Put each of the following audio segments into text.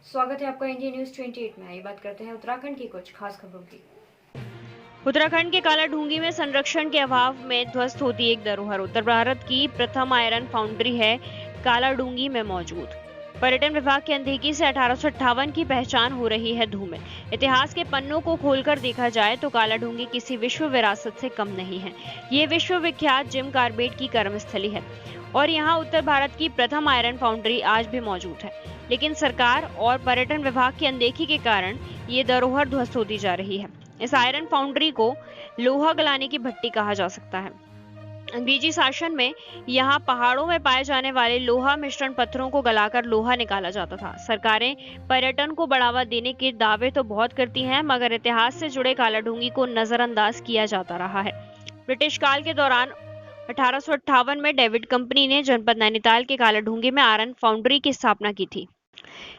स्वागत है आपका इंडिया न्यूज 28 में। आइए बात करते हैं उत्तराखंड की कुछ खास खबरों की। उत्तराखंड के कालाढूंगी में संरक्षण के अभाव में ध्वस्त होती एक धरोहर। उत्तर भारत की प्रथम आयरन फाउंड्री है कालाढूंगी में मौजूद। पर्यटन विभाग की अनदेखी से 1858 की पहचान हो रही है धूमिल। इतिहास के पन्नों को खोलकर देखा जाए तो कालाढूंगी किसी विश्व विरासत से कम नहीं है। ये विश्व विख्यात जिम कार्बेट की कर्मस्थली है और यहाँ उत्तर भारत की प्रथम आयरन फाउंड्री आज भी मौजूद है। लेकिन सरकार और पर्यटन विभाग की अनदेखी के कारण ये धरोहर ध्वस्त होती जा रही है। इस आयरन फाउंड्री को लोहा गलाने की भट्टी कहा जा सकता है। अंग्रेजी शासन में यहाँ पहाड़ों में पाए जाने वाले लोहा मिश्रण पत्थरों को गलाकर लोहा निकाला जाता था। सरकारें पर्यटन को बढ़ावा देने के दावे तो बहुत करती हैं, मगर इतिहास से जुड़े कालाढूंगी को नजरअंदाज किया जाता रहा है। ब्रिटिश काल के दौरान 1858 में डेविड कंपनी ने जनपद नैनीताल के कालाढूंगी में आयरन फाउंड्री की स्थापना की थी।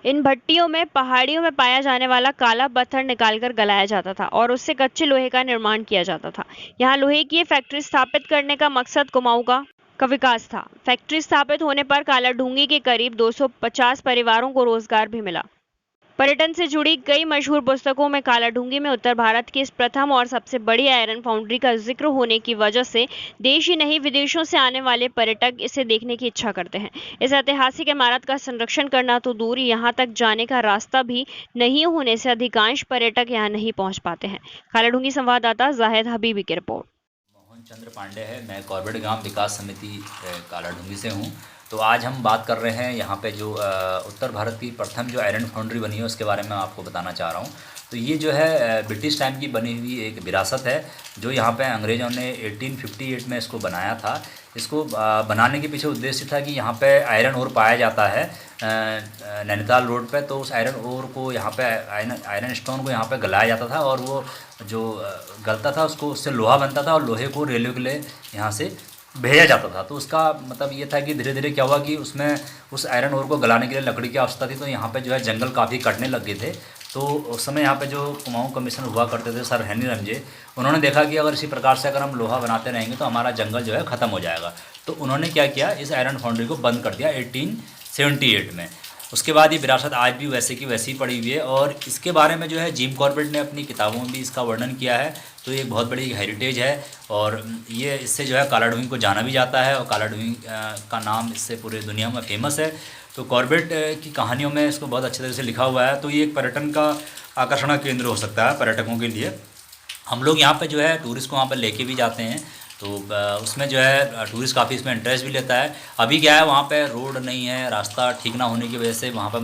इन भट्टियों में पहाड़ियों में पाया जाने वाला काला पत्थर निकालकर गलाया जाता था और उससे कच्चे लोहे का निर्माण किया जाता था। यहाँ लोहे की फैक्ट्री स्थापित करने का मकसद कुमाऊं का विकास था। फैक्ट्री स्थापित होने पर कालाढूंगी के करीब 250 परिवारों को रोजगार भी मिला। पर्यटन से जुड़ी कई मशहूर पुस्तकों में कालाढूंगी में उत्तर भारत की इस प्रथम और सबसे बड़ी आयरन फाउंड्री का जिक्र होने की वजह से देश ही नहीं विदेशों से आने वाले पर्यटक इसे देखने की इच्छा करते हैं। इस ऐतिहासिक इमारत का संरक्षण करना तो दूर, यहाँ तक जाने का रास्ता भी नहीं होने से अधिकांश पर्यटक यहाँ नहीं पहुँच पाते हैं। कालाढूंगी संवाददाता जाहिद हबीबी की रिपोर्ट। मोहन चंद्र पांडे है। मैं कॉर्बेट ग्राम विकास समिति कालाढूंगी से हूँ। तो आज हम बात कर रहे हैं यहाँ पे जो उत्तर भारत की प्रथम जो आयरन फाउंड्री बनी है उसके बारे में आपको बताना चाह रहा हूँ। तो ये जो है ब्रिटिश टाइम की बनी हुई एक विरासत है जो यहाँ पे अंग्रेज़ों ने 1858 में इसको बनाया था। इसको बनाने के पीछे उद्देश्य था कि यहाँ पे आयरन ओर पाया जाता है नैनीताल रोड पे। तो उस आयरन ओर को यहाँ पे आयरन स्टोन को यहाँ पे गलाया जाता था और वो जो गलता था उसको उससे लोहा बनता था और लोहे को रेलवे के लिए यहाँ से भेजा जाता था। तो उसका मतलब ये था कि धीरे धीरे क्या हुआ कि उसमें उस आयरन ओर को गलाने के लिए लकड़ी की आवश्यकता थी। तो यहाँ पे जो है जंगल काफ़ी कटने लग गए थे। तो उस समय यहाँ पे जो कुमाऊं कमीशन हुआ करते थे सर हेनरी रमजे, उन्होंने देखा कि अगर इसी प्रकार से अगर हम लोहा बनाते रहेंगे तो हमारा जंगल जो है ख़त्म हो जाएगा। तो उन्होंने क्या किया, इस आयरन फाउंड्री को बंद कर दिया 1878 में। उसके बाद ये विरासत आज भी वैसे की वैसी पड़ी हुई है और इसके बारे में जो है जिम कॉर्बेट ने अपनी किताबों में भी इसका वर्णन किया है। तो ये बहुत बड़ी हेरिटेज है और ये इससे जो है कालाढूंगी को जाना भी जाता है और कालाढूंगी का नाम इससे पूरे दुनिया में फेमस है। तो कॉर्बेट की कहानियों में इसको बहुत अच्छे तरह से लिखा हुआ है। तो ये एक पर्यटन का आकर्षण केंद्र हो सकता है पर्यटकों के लिए। हम लोग यहाँ पे जो है टूरिस्ट को वहाँ पर लेके भी जाते हैं। तो उसमें जो है टूरिस्ट काफ़ी इसमें इंटरेस्ट भी लेता है। अभी क्या है वहाँ पे रोड नहीं है, रास्ता ठीक ना होने की वजह से वहाँ पर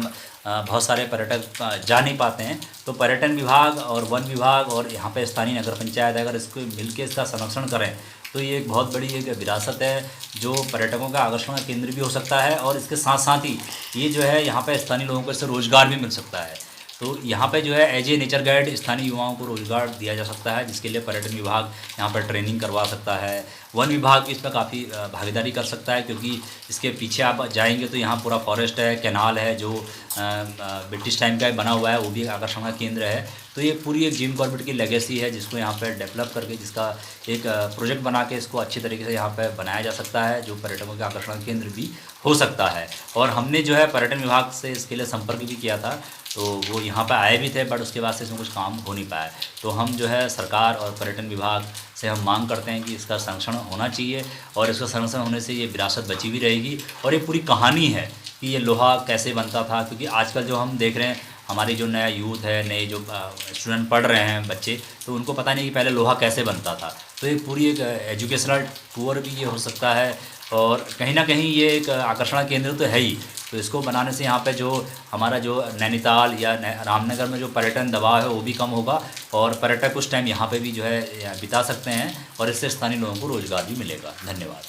बहुत सारे पर्यटक जा नहीं पाते हैं। तो पर्यटन विभाग और वन विभाग और यहाँ पे स्थानीय नगर पंचायत अगर इसको मिलके इसका संरक्षण करें तो ये एक बहुत बड़ी एक विरासत है जो पर्यटकों का आकर्षण का केंद्र भी हो सकता है। और इसके साथ साथ ही ये जो है यहाँ पे स्थानीय लोगों को इससे रोज़गार भी मिल सकता है। तो यहाँ पे जो है एज ए नेचर गाइड स्थानीय युवाओं को रोज़गार दिया जा सकता है, जिसके लिए पर्यटन विभाग यहाँ पर ट्रेनिंग करवा सकता है। वन विभाग भी इसमें काफ़ी भागीदारी कर सकता है क्योंकि इसके पीछे आप जाएंगे तो यहाँ पूरा फॉरेस्ट है, कैनाल है जो ब्रिटिश टाइम का बना हुआ है, वो भी एक आकर्षण का केंद्र है। तो ये पूरी एक जिम कॉर्बेट की लेगेसी है जिसको यहाँ पर डेवलप करके जिसका एक प्रोजेक्ट बना के इसको अच्छी तरीके से यहाँ पर बनाया जा सकता है जो पर्यटकों के आकर्षण केंद्र भी हो सकता है। और हमने जो है पर्यटन विभाग से इसके लिए संपर्क भी किया था तो वो यहाँ पर आए भी थे, बट उसके बाद से इसमें कुछ काम हो नहीं पाया। तो हम जो है सरकार और पर्यटन विभाग से हम मांग करते हैं कि इसका संरक्षण होना चाहिए और इसका संरक्षण होने से ये विरासत बची भी रहेगी। और ये पूरी कहानी है कि ये लोहा कैसे बनता था, क्योंकि आजकल जो हम देख रहे हैं हमारी जो नया यूथ है, नए जो स्टूडेंट पढ़ रहे हैं बच्चे, तो उनको पता नहीं कि पहले लोहा कैसे बनता था। तो ये पूरी एक एजुकेशनल टूर भी ये हो सकता है और कहीं ना कहीं ये एक आकर्षण केंद्र तो है ही। तो इसको बनाने से यहाँ पे जो हमारा जो नैनीताल या रामनगर में जो पर्यटन दबाव है वो भी कम होगा और पर्यटक उस टाइम यहाँ पे भी जो है बिता सकते हैं और इससे स्थानीय लोगों को रोज़गार भी मिलेगा। धन्यवाद।